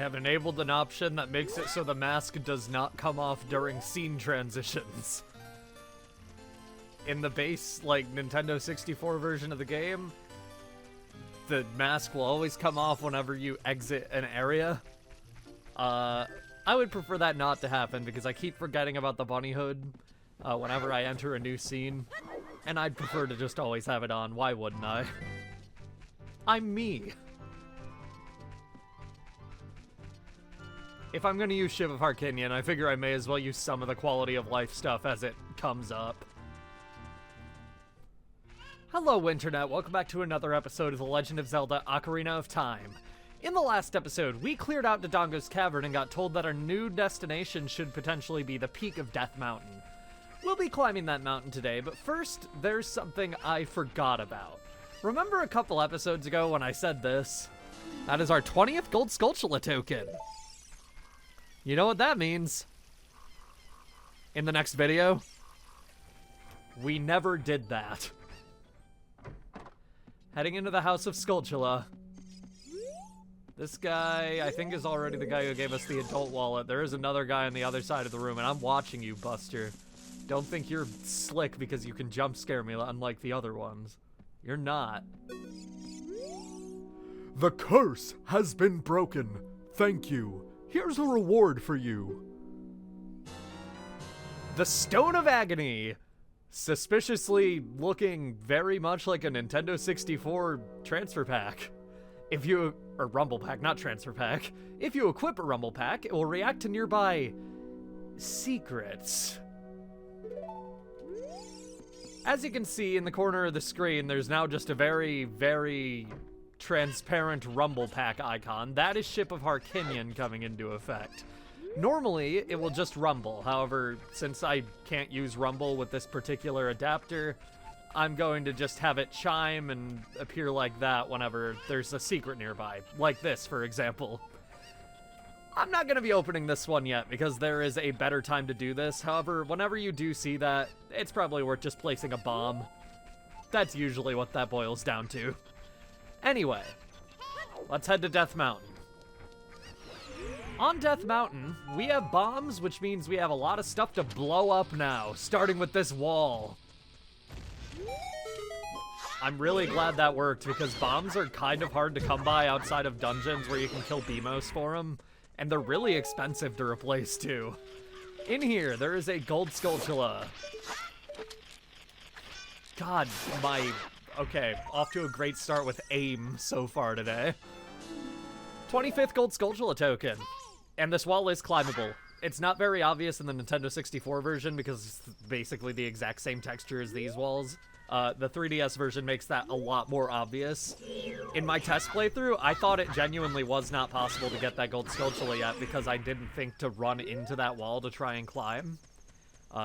have enabled an option that makes it so the mask does not come off during scene transitions. In the base, like, Nintendo 64 version of the game, the mask will always come off whenever you exit an area. I would prefer that not to happen because I keep forgetting about the bunny hood whenever I enter a new scene, and I'd prefer to just always have it on. Why wouldn't I? I'm me. If I'm gonna use Ship of Harkinian, I figure I may as well use some of the quality of life stuff as it comes up. Hello, Internet. Welcome back to another episode of The Legend of Zelda: Ocarina of Time. In the last episode, we cleared out Dodongo's Cavern and got told that our new destination should potentially be the peak of Death Mountain. We'll be climbing that mountain today, but first, there's something I forgot about. Remember a couple episodes ago when I said this? That is our 20th Gold Skulltula token. You know what that means? In the next video, we never did that. Heading into the House of Skulltula. This guy, I think, is already the guy who gave us the adult wallet. There is another guy on the other side of the room, and I'm watching you, Buster. Don't think you're slick because you can jump scare me unlike the other ones. You're not. The curse has been broken. Thank you. Here's a reward for you. The Stone of Agony. Suspiciously looking very much like a Nintendo 64 transfer pack. Or rumble pack, not transfer pack. If you equip a rumble pack, it will react to nearby secrets. As you can see in the corner of the screen, there's now just a very, very transparent rumble pack icon. That is Ship of Harkinian coming into effect. Normally, it will just rumble. However, since I can't use rumble with this particular adapter, I'm going to just have it chime and appear like that whenever there's a secret nearby. Like this, for example. I'm not going to be opening this one yet because there is a better time to do this. However, whenever you do see that, it's probably worth just placing a bomb. That's usually what that boils down to. Anyway, let's head to Death Mountain. On Death Mountain, we have bombs, which means we have a lot of stuff to blow up now, starting with this wall. I'm really glad that worked, because bombs are kind of hard to come by outside of dungeons where you can kill Beamos for them, and they're really expensive to replace, too. In here, there is a Gold Skulltula. God, okay, off to a great start with aim so far today. 25th Gold Skulltula token. And this wall is climbable. It's not very obvious in the Nintendo 64 version because it's basically the exact same texture as these walls. The 3DS version makes that a lot more obvious. In my test playthrough, I thought it genuinely was not possible to get that Gold Skulltula yet because I didn't think to run into that wall to try and climb.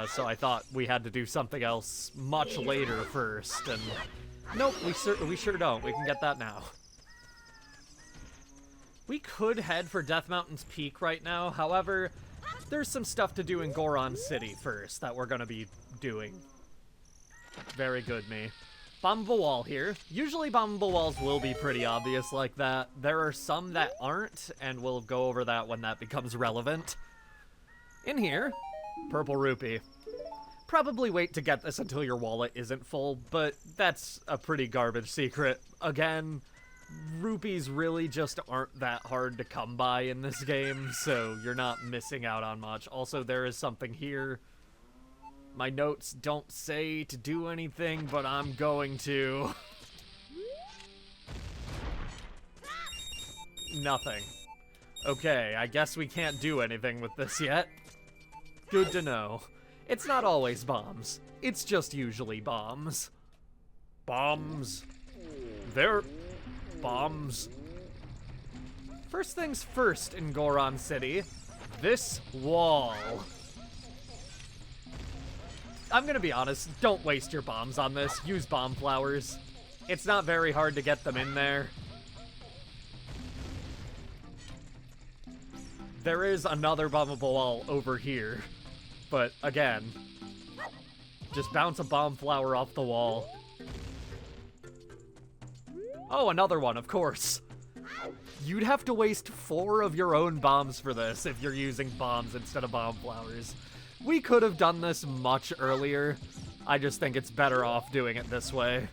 So I thought we had to do something else much later first, and nope, we sure don't. We can get that now. We could head for Death Mountain's peak right now, however, there's some stuff to do in Goron City first that we're gonna be doing. Very good, me. Bombable wall here. Usually bombable walls will be pretty obvious like that. There are some that aren't, and we'll go over that when that becomes relevant. In here, purple rupee. Probably wait to get this until your wallet isn't full, but that's a pretty garbage secret. Again, rupees really just aren't that hard to come by in this game, so you're not missing out on much. Also, there is something here. My notes don't say to do anything, but I'm going to. Nothing. Okay, I guess we can't do anything with this yet. Good to know. It's not always bombs. It's just usually bombs. Bombs. They're bombs. First things first in Goron City, this wall. I'm gonna be honest, don't waste your bombs on this. Use bomb flowers. It's not very hard to get them in there. There is another bombable wall over here. But again, just bounce a bomb flower off the wall. Oh, another one, of course. You'd have to waste 4 of your own bombs for this if you're using bombs instead of bomb flowers. We could have done this much earlier. I just think it's better off doing it this way.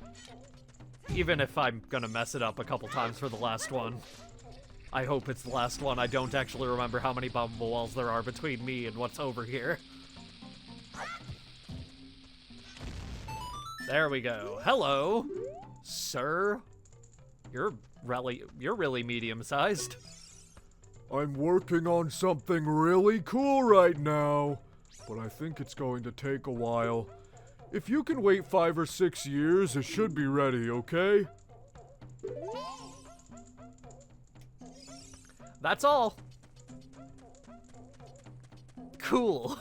Even if I'm gonna mess it up a couple times for the last one. I hope it's the last one. I don't actually remember how many bombable walls there are between me and what's over here. There we go. Hello, sir. You're really medium-sized. I'm working on something really cool right now, but I think it's going to take a while. If you can wait 5 or 6 years, it should be ready, okay? That's all. Cool.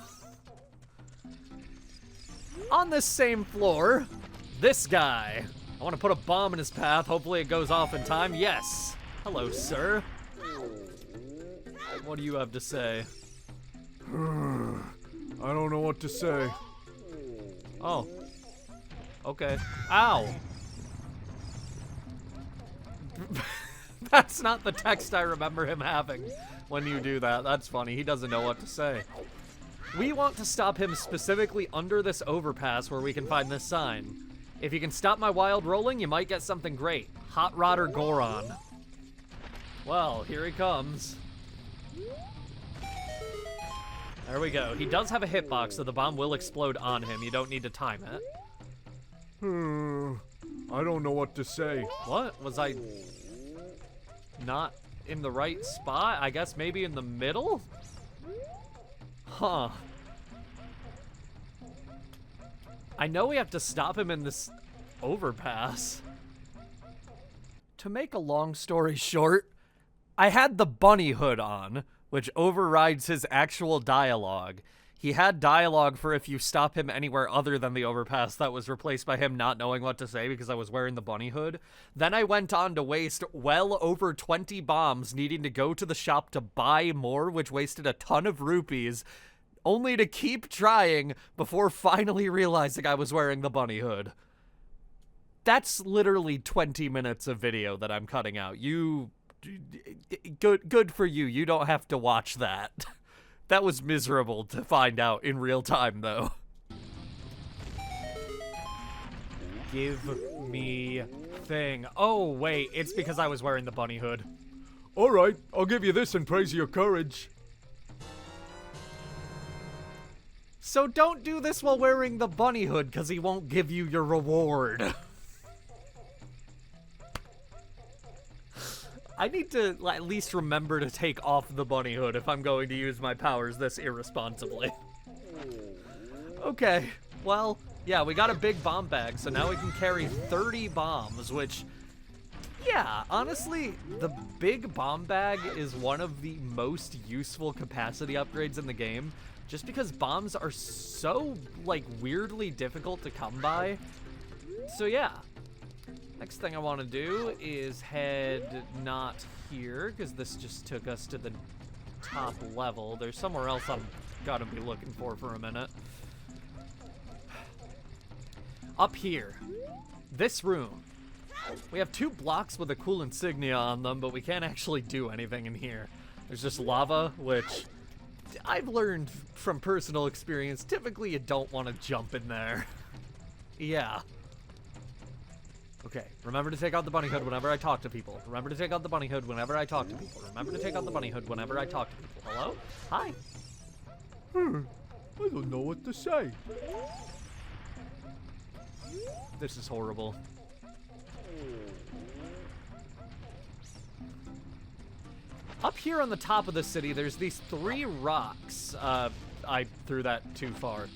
On this same floor, this guy. I want to put a bomb in his path. Hopefully it goes off in time. Yes. Hello, sir. What do you have to say? I don't know what to say. Oh. Okay. Ow. That's not the text I remember him having when you do that. That's funny. He doesn't know what to say. We want to stop him specifically under this overpass where we can find this sign. If you can stop my wild rolling, you might get something great. Hot Rodder Goron. Well, here he comes. There we go. He does have a hitbox, so the bomb will explode on him. You don't need to time it. I don't know what to say. What? Was I not in the right spot? I guess maybe in the middle? Huh. I know we have to stop him in this overpass. To make a long story short, I had the bunny hood on, which overrides his actual dialogue. He had dialogue for if you stop him anywhere other than the overpass that was replaced by him not knowing what to say because I was wearing the bunny hood. Then I went on to waste well over 20 bombs needing to go to the shop to buy more, which wasted a ton of rupees, only to keep trying before finally realizing I was wearing the bunny hood. That's literally 20 minutes of video that I'm cutting out. Good for you. You don't have to watch that. That was miserable to find out in real time, though. Give me thing. Oh, wait. It's because I was wearing the bunny hood. All right, I'll give you this in praise of your courage. So don't do this while wearing the bunny hood, because he won't give you your reward. I need to at least remember to take off the bunny hood if I'm going to use my powers this irresponsibly. Okay, well, yeah, we got a big bomb bag, so now we can carry 30 bombs, which, yeah, honestly, the big bomb bag is one of the most useful capacity upgrades in the game, just because bombs are so, like, weirdly difficult to come by. So, yeah. Next thing I want to do is head not here, because this just took us to the top level. There's somewhere else I'm gotta be looking for a minute. Up here. This room. We have 2 blocks with a cool insignia on them, but we can't actually do anything in here. There's just lava, which I've learned from personal experience, typically you don't want to jump in there. Yeah. Okay, remember to take out the bunny hood whenever I talk to people. Remember to take out the bunny hood whenever I talk to people. Remember to take out the bunny hood whenever I talk to people. Hello? Hi. I don't know what to say. This is horrible. Up here on the top of the city, there's these 3 rocks. I threw that too far.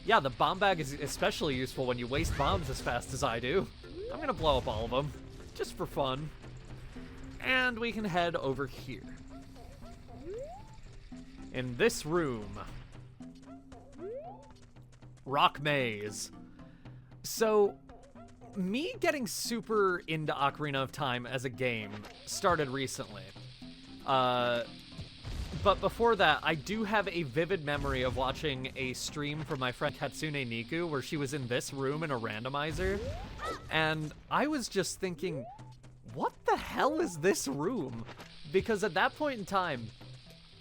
Yeah, the bomb bag is especially useful when you waste bombs as fast as I do. I'm gonna blow up all of them, just for fun. And we can head over here. In this room. Rock Maze. So, me getting super into Ocarina of Time as a game started recently. But before that, I do have a vivid memory of watching a stream from my friend Katsune Niku where she was in this room in a randomizer. And I was just thinking, what the hell is this room? Because at that point in time,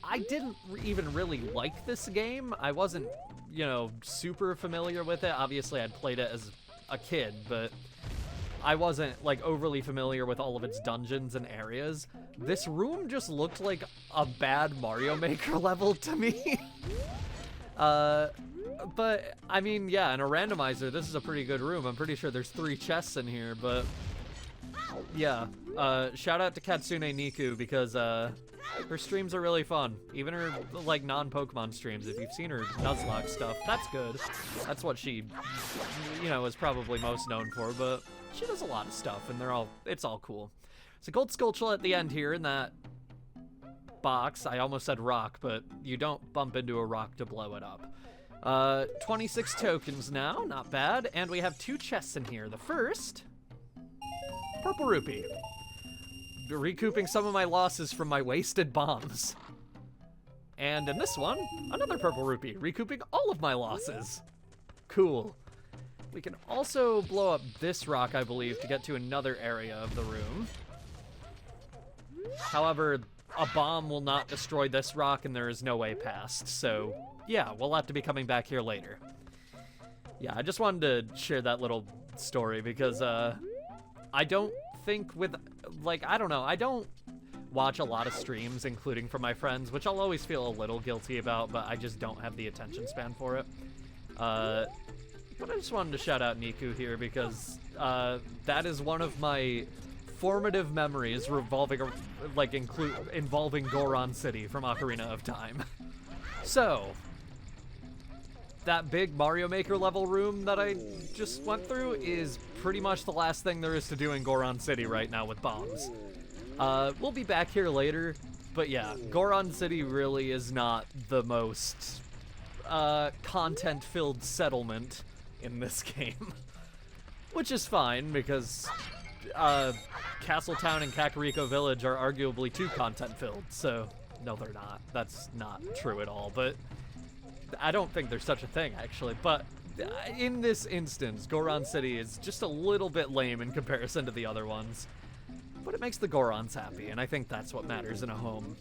I didn't even really like this game. I wasn't, you know, super familiar with it. Obviously, I'd played it as a kid, but I wasn't, like, overly familiar with all of its dungeons and areas. This room just looked like a bad Mario Maker level to me. But, I mean, yeah, in a randomizer, this is a pretty good room. I'm pretty sure there's 3 chests in here, but yeah. Shout out to Katsune Niku because, her streams are really fun. Even her, like, non-Pokemon streams. If you've seen her Nuzlocke stuff, that's good. That's what she, you know, is probably most known for, but she does a lot of stuff, and it's all cool. It's a gold Skulltula at the end here in that box. I almost said rock, but you don't bump into a rock to blow it up. 26 tokens now, not bad. And we have 2 chests in here. The first, purple rupee. Recouping some of my losses from my wasted bombs. And in this one, another purple rupee, recouping all of my losses. Cool. We can also blow up this rock, I believe, to get to another area of the room. However, a bomb will not destroy this rock, and there is no way past. So, yeah, we'll have to be coming back here later. Yeah, I just wanted to share that little story because, I don't think with, like, I don't know, I don't watch a lot of streams, including from my friends, which I'll always feel a little guilty about, but I just don't have the attention span for it. But I just wanted to shout out Niku here because, that is one of my formative memories involving Goron City from Ocarina of Time. So, that big Mario Maker level room that I just went through is pretty much the last thing there is to do in Goron City right now with bombs. We'll be back here later, but yeah, Goron City really is not the most content-filled settlement in this game. Which is fine, because Castletown and Kakariko Village are arguably too content-filled, so no, they're not. That's not true at all, but I don't think there's such a thing, actually. But in this instance, Goron City is just a little bit lame in comparison to the other ones. But it makes the Gorons happy, and I think that's what matters in a home.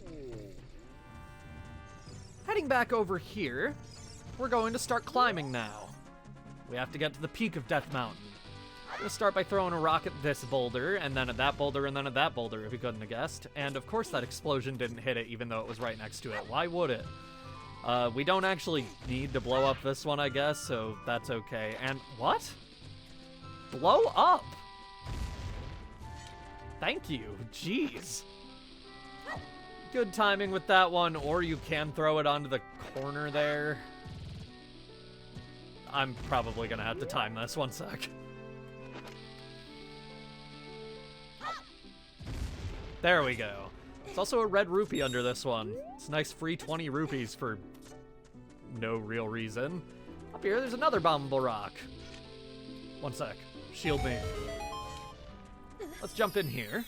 Heading back over here, we're going to start climbing now. We have to get to the peak of Death Mountain. I'm going to start by throwing a rock at this boulder, and then at that boulder, and then at that boulder, if you couldn't have guessed. And of course that explosion didn't hit it, even though it was right next to it. Why would it? We don't actually need to blow up this one, I guess, so that's okay. And what? Blow up! Thank you. Jeez. Good timing with that one, or you can throw it onto the corner there. I'm probably gonna have to time this. One sec. There we go. There's also a red rupee under this one. It's a nice free 20 rupees for no real reason. Up here, there's another bombable rock. One sec. Shield me. Let's jump in here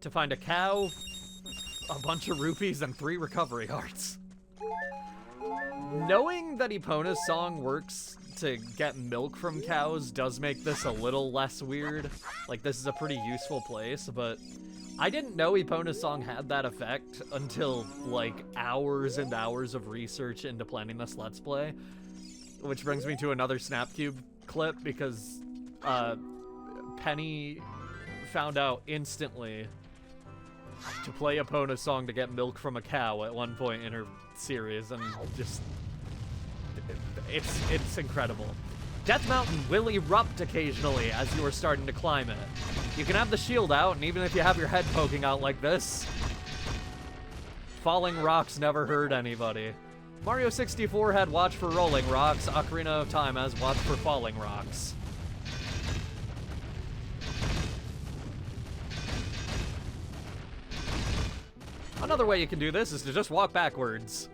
to find a cow, a bunch of rupees, and 3 recovery hearts. Knowing that Epona's song works to get milk from cows does make this a little less weird. Like, this is a pretty useful place, but I didn't know Epona's song had that effect until, like, hours and hours of research into planning this Let's Play. Which brings me to another Snapcube clip, because, Penny found out instantly to play Epona's song to get milk from a cow at one point in her series, and just, it's incredible. Death Mountain will erupt occasionally as you are starting to climb it. You can have the shield out, and even if you have your head poking out like this, falling rocks never hurt anybody. Mario 64 had watch for rolling rocks, Ocarina of Time has watch for falling rocks. Another way you can do this is to just walk backwards.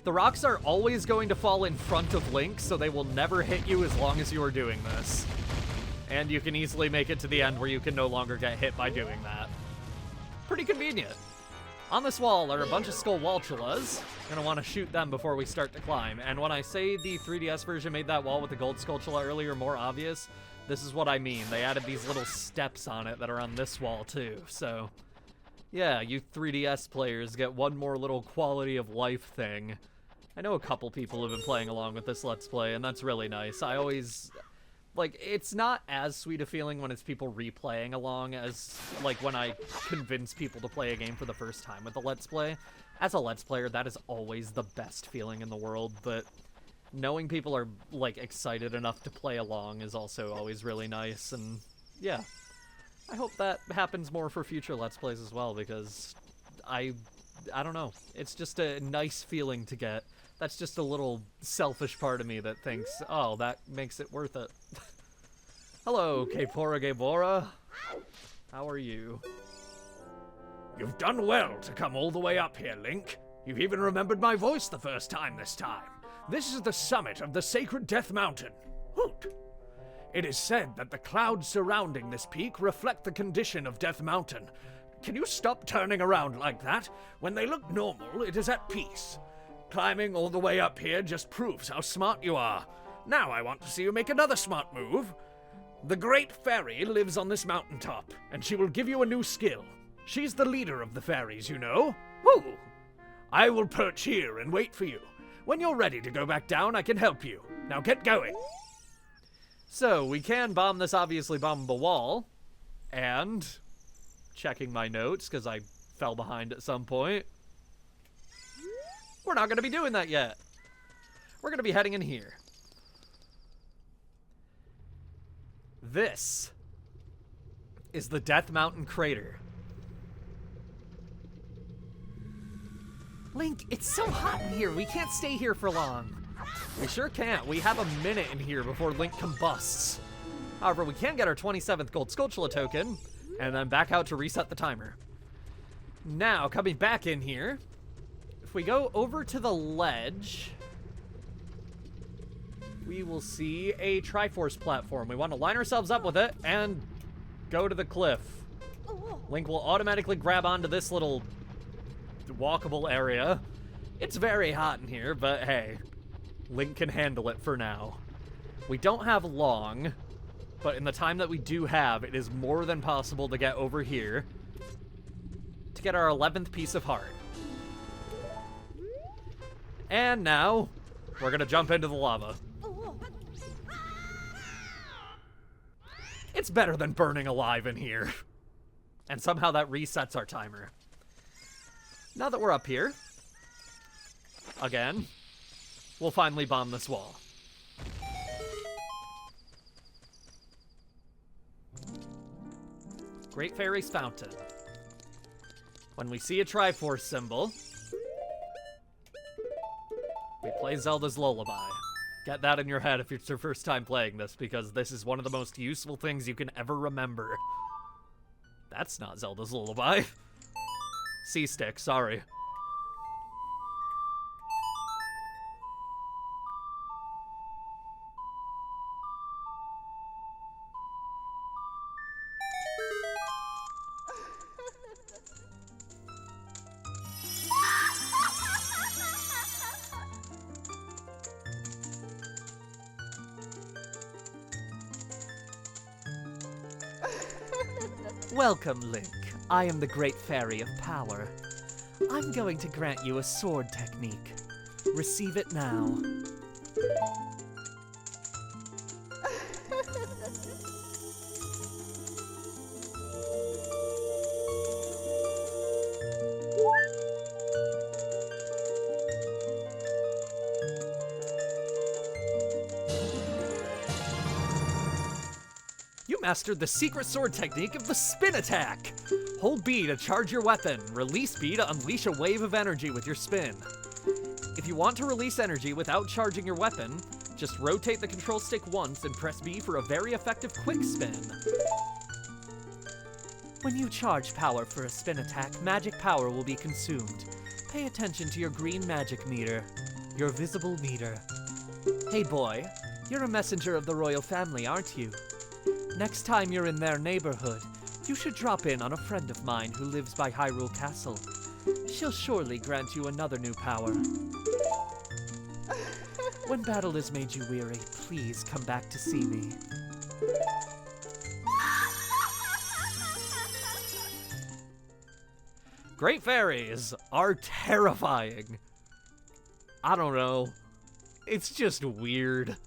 The rocks are always going to fall in front of Link, so they will never hit you as long as you are doing this. And you can easily make it to the end where you can no longer get hit by doing that. Pretty convenient. On this wall are a bunch of Skulltullas. Gonna want to shoot them before we start to climb. And when I say the 3DS version made that wall with the gold Skulltula earlier more obvious, This is what I mean. They added these little steps on it that are on this wall, too. So, yeah, you 3DS players get one more little quality of life thing. I know a couple people have been playing along with this Let's Play, and that's really nice. I always... Like, it's not as sweet a feeling when it's people replaying along as, like, when I convince people to play a game for the first time with a Let's Play. As a Let's Player, that is always the best feeling in the world, but knowing people are, like, excited enough to play along is also always really nice, and, yeah. I hope that happens more for future Let's Plays as well, because I don't know. It's just a nice feeling to get. That's just a little selfish part of me that thinks, oh, that makes it worth it. Hello, Kepora Gebora. How are you? You've done well to come all the way up here, Link. You've even remembered my voice the first time this time. This is the summit of the sacred Death Mountain. Hoot! It is said that the clouds surrounding this peak reflect the condition of Death Mountain. Can you stop turning around like that? When they look normal, it is at peace. Climbing all the way up here just proves how smart you are. Now I want to see you make another smart move. The Great Fairy lives on this mountaintop, and she will give you a new skill. She's the leader of the fairies, you know. Woo! I will perch here and wait for you. When you're ready to go back down, I can help you. Now get going. So, we can bomb this obviously bombable wall, and checking my notes, because I fell behind at some point. We're not going to be doing that yet. We're going to be heading in here. This is the Death Mountain Crater. Link, it's so hot in here. We can't stay here for long. We sure can't. We have a minute in here before Link combusts. However, we can get our 27th Gold Skulltula token, and then back out to reset the timer. Now, coming back in here, if we go over to the ledge, we will see a Triforce platform. We want to line ourselves up with it and go to the cliff. Link will automatically grab onto this little walkable area. It's very hot in here, but hey, Link can handle it for now. We don't have long, but in the time that we do have, it is more than possible to get over here to get our 11th piece of heart. And now, we're gonna jump into the lava. It's better than burning alive in here. And somehow that resets our timer. Now that we're up here, again, we'll finally bomb this wall. Great Fairy's Fountain. When we see a Triforce symbol, we play Zelda's Lullaby. Get that in your head if it's your first time playing this, because this is one of the most useful things you can ever remember. That's not Zelda's Lullaby. C-Stick, sorry. Welcome, Link. I am the Great Fairy of Power. I'm going to grant you a sword technique. Receive it now. You mastered the secret sword technique of the spin attack! Hold B to charge your weapon, release B to unleash a wave of energy with your spin. If you want to release energy without charging your weapon, just rotate the control stick once and press B for a very effective quick spin. When you charge power for a spin attack, magic power will be consumed. Pay attention to your green magic meter, your visible meter. Hey boy, you're a messenger of the royal family, aren't you? Next time you're in their neighborhood, you should drop in on a friend of mine who lives by Hyrule Castle. She'll surely grant you another new power. When battle has made you weary, please come back to see me. Great fairies are terrifying. I don't know. It's just weird.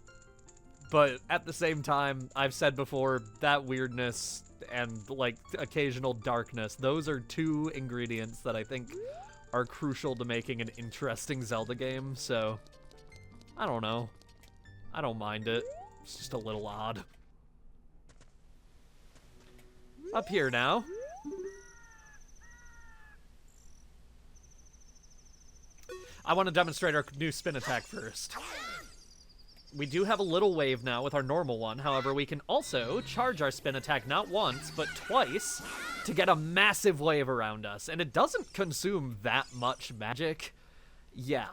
But at the same time, I've said before, that weirdness and, like, occasional darkness, those are two ingredients that I think are crucial to making an interesting Zelda game, so I don't know. I don't mind it. It's just a little odd. Up here now. I want to demonstrate our new spin attack first. We do have a little wave now with our normal one. However, we can also charge our spin attack not once, but twice to get a massive wave around us. And it doesn't consume that much magic. Yeah.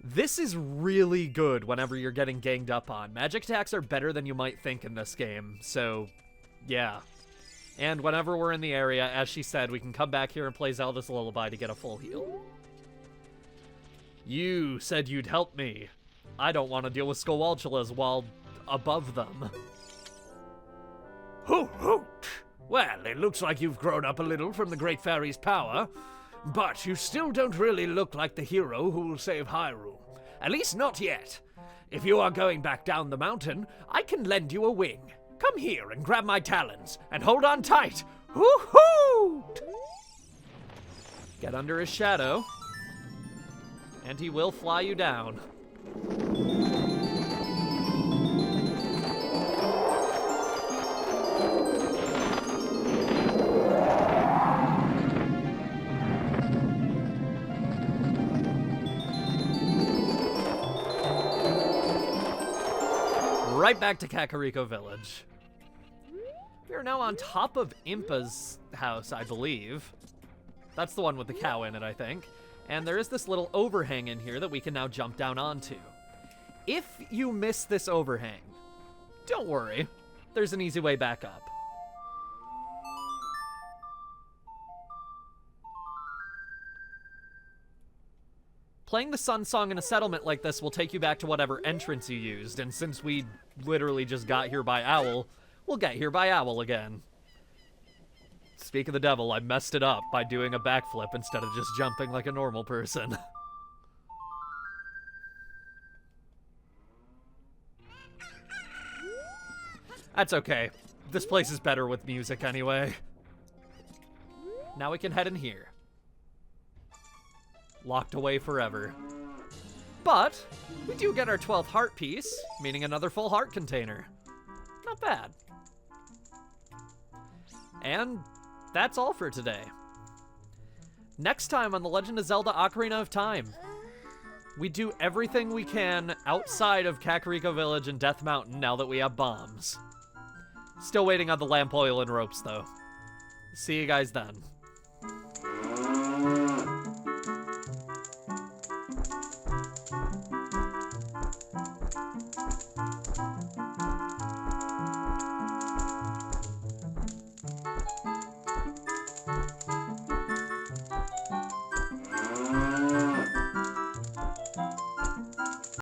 This is really good whenever you're getting ganged up on. Magic attacks are better than you might think in this game. So, yeah. And whenever we're in the area, as she said, we can come back here and play Zelda's Lullaby to get a full heal. You said you'd help me. I don't want to deal with Skulltulas while above them. Hoot hoot! Well, it looks like you've grown up a little from the Great Fairy's power, but you still don't really look like the hero who will save Hyrule. At least not yet. If you are going back down the mountain, I can lend you a wing. Come here and grab my talons, and hold on tight. Hoo-hoot! Get under his shadow, and he will fly you down. Right back to Kakariko Village. We are now on top of Impa's house, I believe. That's the one with the cow in it, I think. And there is this little overhang in here that we can now jump down onto. If you miss this overhang, don't worry. There's an easy way back up. Playing the Sun Song in a settlement like this will take you back to whatever entrance you used, and since we literally just got here by owl, we'll get here by owl again. Speak of the devil, I messed it up by doing a backflip instead of just jumping like a normal person. That's okay. This place is better with music anyway. Now we can head in here. Locked away forever. But we do get our 12th heart piece, meaning another full heart container. Not bad. And that's all for today. Next time on The Legend of Zelda Ocarina of Time, we do everything we can outside of Kakariko Village and Death Mountain now that we have bombs. Still waiting on the lamp oil and ropes, though. See you guys then.